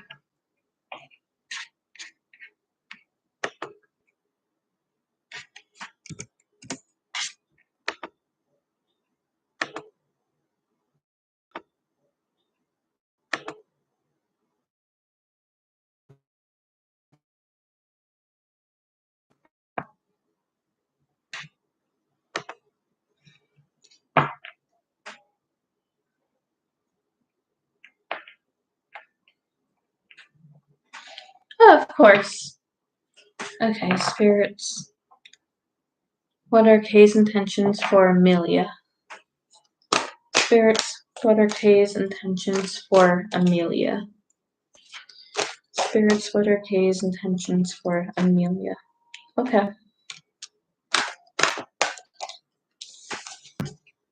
A: Of course. Okay, spirits. what are Kay's intentions for Amelia? Spirits, what are Kay's intentions for Amelia? Spirits, what are Kay's intentions for Amelia? Okay.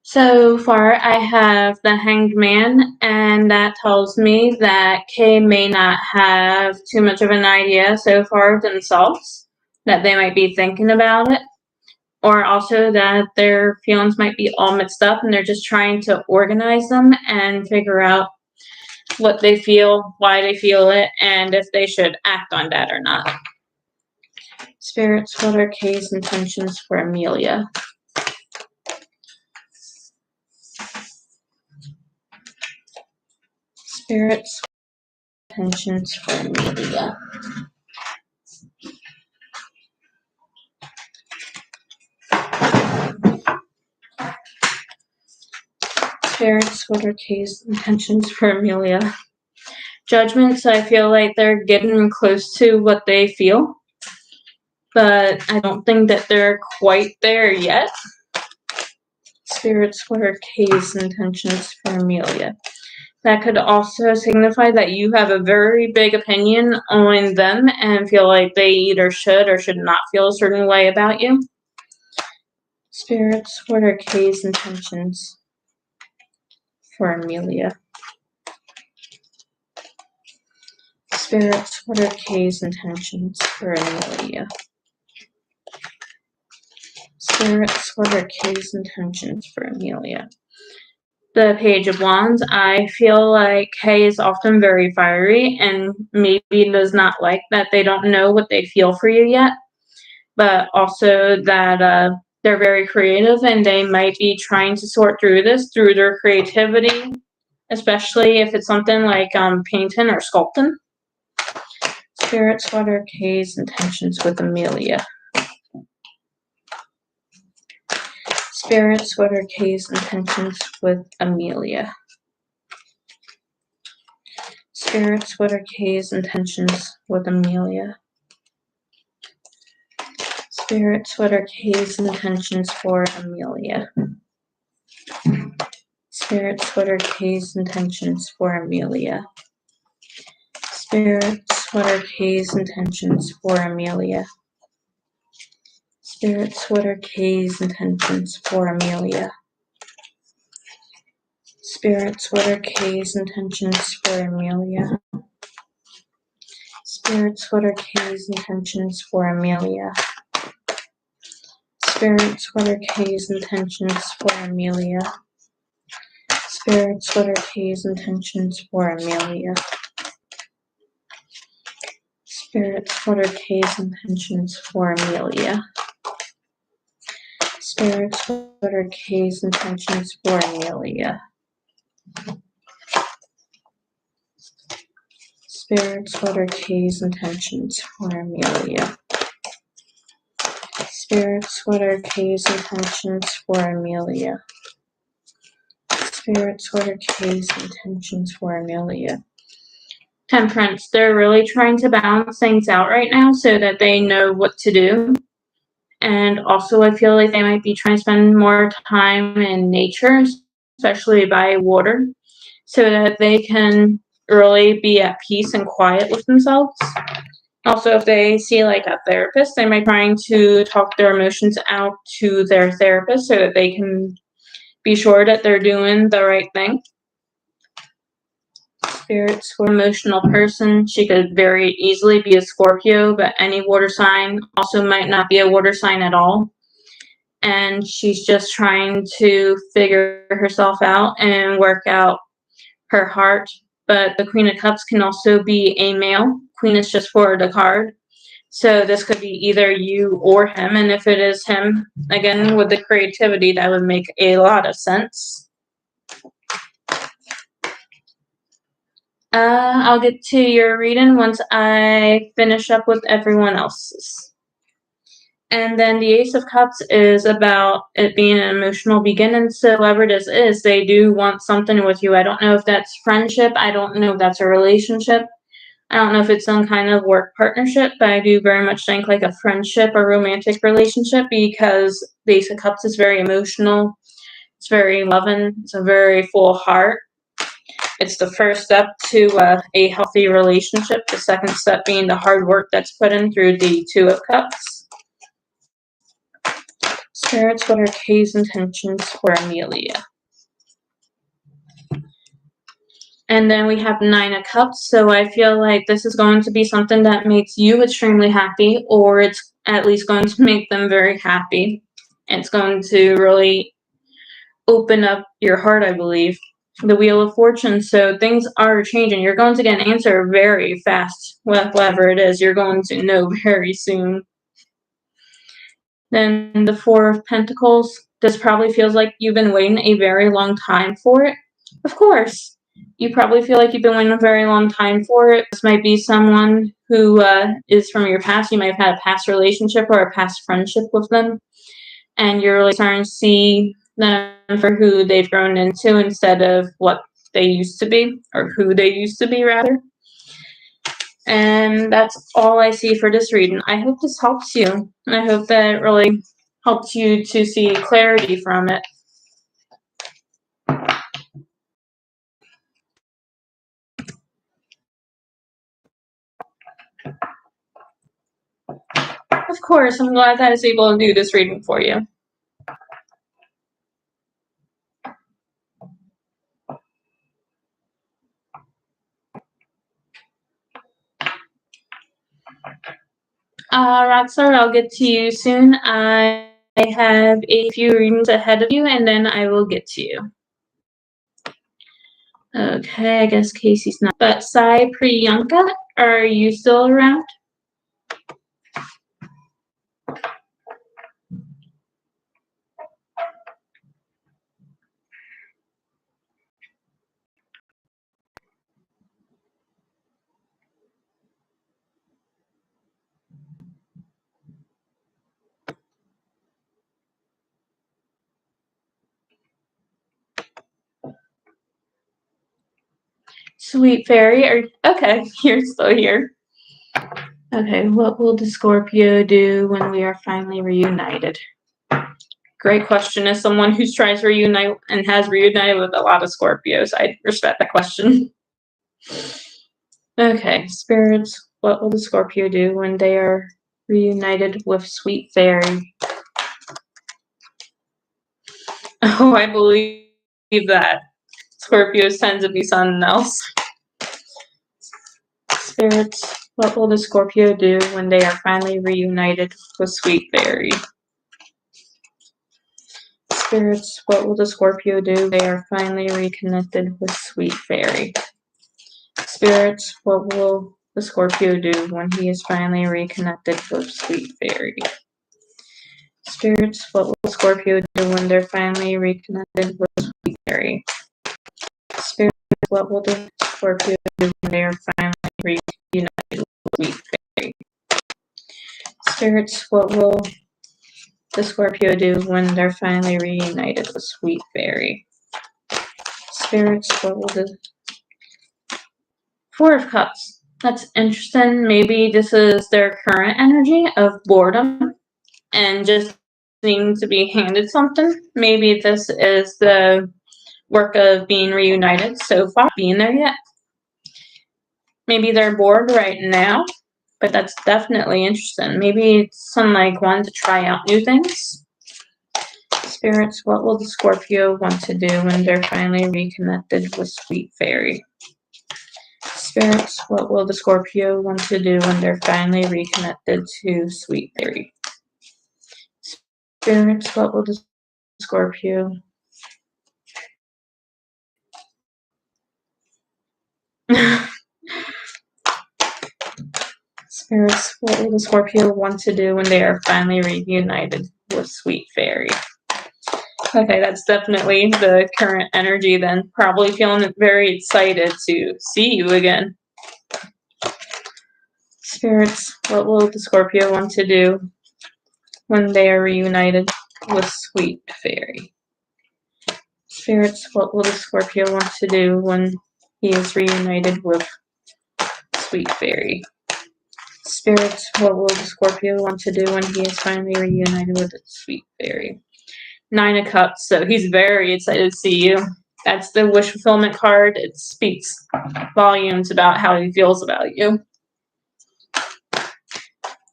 A: So far, I have the Hanged Man, and that tells me that Kay may not have too much of an idea so far themselves, that they might be thinking about it, or also that their feelings might be all mixed up and they're just trying to organize them and figure out what they feel, why they feel it, and if they should act on that or not. Spirits, what are Kay's intentions for Amelia? Spirits, intentions for Amelia. Spirits, what are Kay's intentions for Amelia? Judgments, I feel like they're getting close to what they feel, but I don't think that they're quite there yet. Spirits, what are Kay's intentions for Amelia? That could also signify that you have a very big opinion on them and feel like they either should or should not feel a certain way about you. Spirits, what are Kay's intentions for Amelia? Spirits, what are Kay's intentions for Amelia? Spirits, what are Kay's intentions for Amelia? The Page of Wands, I feel like Kay is often very fiery and maybe does not like that they don't know what they feel for you yet, but also that they're very creative and they might be trying to sort through this through their creativity, especially if it's something like painting or sculpting. Spirits, what are Kay's intentions with Amelia? Spirits, what are Kay's intentions with Amelia? Spirits, what are Kay's intentions with Amelia? Spirits, what are Kay's intentions for Amelia? Spirits, what are Kay's intentions for Amelia? Spirits, what are Kay's intentions for Amelia? Spirits, what are Kay's intentions for Amelia? Spirits, what are Kay's intentions for Amelia? Spirits, what are Kay's intentions for Amelia? Spirits, what are Kay's intentions for Amelia? Spirits, what are Kay's intentions for Amelia? Spirits, what are Kay's intentions for Amelia? Spirits, what are Kay's intentions for Amelia? Spirits, what are Kay's intentions for Amelia? Spirits, what are Kay's intentions for Amelia? Spirits, what are Kay's intentions for Amelia? Temperance, they're really trying to balance things out right now so that they know what to do. And also, I feel like they might be trying to spend more time in nature, especially by water, so that they can really be at peace and quiet with themselves. Also, if they see like a therapist, they might be trying to talk their emotions out to their therapist so that they can be sure that they're doing the right thing. Spirits, for an emotional person, she could very easily be a Scorpio, but any water sign also might not be a water sign at all. And she's just trying to figure herself out and work out her heart. But the Queen of Cups can also be a male. Queen is just for the card. So this could be either you or him. And if it is him, again, with the creativity, that would make a lot of sense. I'll get to your reading once I finish up with everyone else's. And then the Ace of Cups is about it being an emotional beginning. So whoever this is, they do want something with you. I don't know if that's friendship. I don't know if that's a relationship. I don't know if it's some kind of work partnership, but I do very much think like a friendship or romantic relationship, because the Ace of Cups is very emotional. It's very loving. It's a very full heart. It's the first step to a healthy relationship. The second step being the hard work that's put in through the Two of Cups. Spirits, what are Kay's intentions for Amelia? And then we have Nine of Cups, so I feel like this is going to be something that makes you extremely happy, or it's at least going to make them very happy. It's going to really open up your heart, I believe. The Wheel of Fortune, so things are changing. You're going to get an answer very fast, whatever it is. You're going to know very soon. Then the Four of Pentacles. This probably feels like you've been waiting a very long time for it. Of course. You probably feel like you've been waiting a very long time for it. This might be someone who is from your past. You might have had a past relationship or a past friendship with them. And you're really starting to see them for who they've grown into instead of what they used to be, or who they used to be, rather. And that's all I see for this reading. I hope this helps you. And I hope that it really helps you to see clarity from it. Of course, I'm glad that I was able to do this reading for you. Rockstar, I'll get to you soon. I have a few readings ahead of you, and then I will get to you. Okay, I guess Casey's not. But Sai Priyanka, are you still around? Sweet Fairy, okay, you're still here. Okay, what will the Scorpio do when we are finally reunited? Great question. As someone who's trying to reunite and has reunited with a lot of Scorpios, I respect that question. Okay, spirits, what will the Scorpio do when they are reunited with Sweet Fairy? Oh, I believe that. Scorpios tend to be something else. Spirits, what will the Scorpio do when they are finally reunited with Sweet Fairy? Spirits, what will the Scorpio do when they are finally reconnected with Sweet Fairy? Spirits, what will the Scorpio do when he is finally reconnected with Sweet Fairy? Spirits, what will the Scorpio do when they're finally reconnected with Sweet Fairy? Spirits, what will the Scorpio do when they are finally reunited with Sweet Fairy? Spirits, what will the Scorpio do when they're finally reunited with Sweet Fairy? Spirits, what will the Four of Cups. That's interesting. Maybe this is their current energy of boredom and just needing to be handed something. Maybe this is the work of being reunited so far, being there yet. Maybe they're bored right now, but that's definitely interesting. Maybe it's some like wanting to try out new things. Spirits, what will the Scorpio want to do when they're finally reconnected with Sweet Fairy? Spirits, what will the Scorpio want to do when they're finally reconnected to Sweet Fairy? Spirits, what will the Scorpio Spirits, what will the Scorpio want to do when they are finally reunited with Sweet Fairy? Okay, that's definitely the current energy then. Probably feeling very excited to see you again. Spirits, what will the Scorpio want to do when they are reunited with Sweet Fairy? Spirits, what will the Scorpio want to do when he is reunited with Sweet Fairy. Spirits, what will the Scorpio want to do when he is finally reunited with the Sweet Fairy? 9 of Cups, so he's very excited to see you. That's the wish fulfillment card. It speaks volumes about how he feels about you.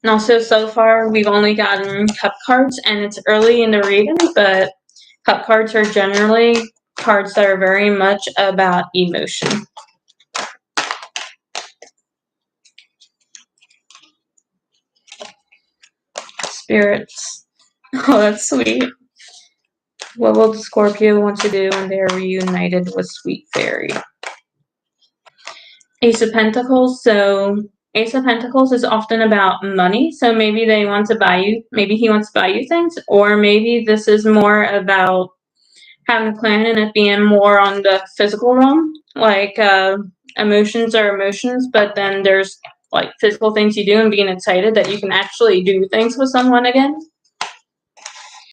A: And also, so far, we've only gotten Cup cards, and it's early in the reading, but Cup cards are generally cards that are very much about emotion. Spirits. Oh, that's sweet. What will the Scorpio want to do when they are reunited with Sweet Fairy? Ace of Pentacles. So Ace of Pentacles is often about money. So maybe they want to buy you, maybe he wants to buy you things, or maybe this is more about having a plan and it being more on the physical realm. Like emotions are emotions, but then there's like physical things you do and being excited that you can actually do things with someone again.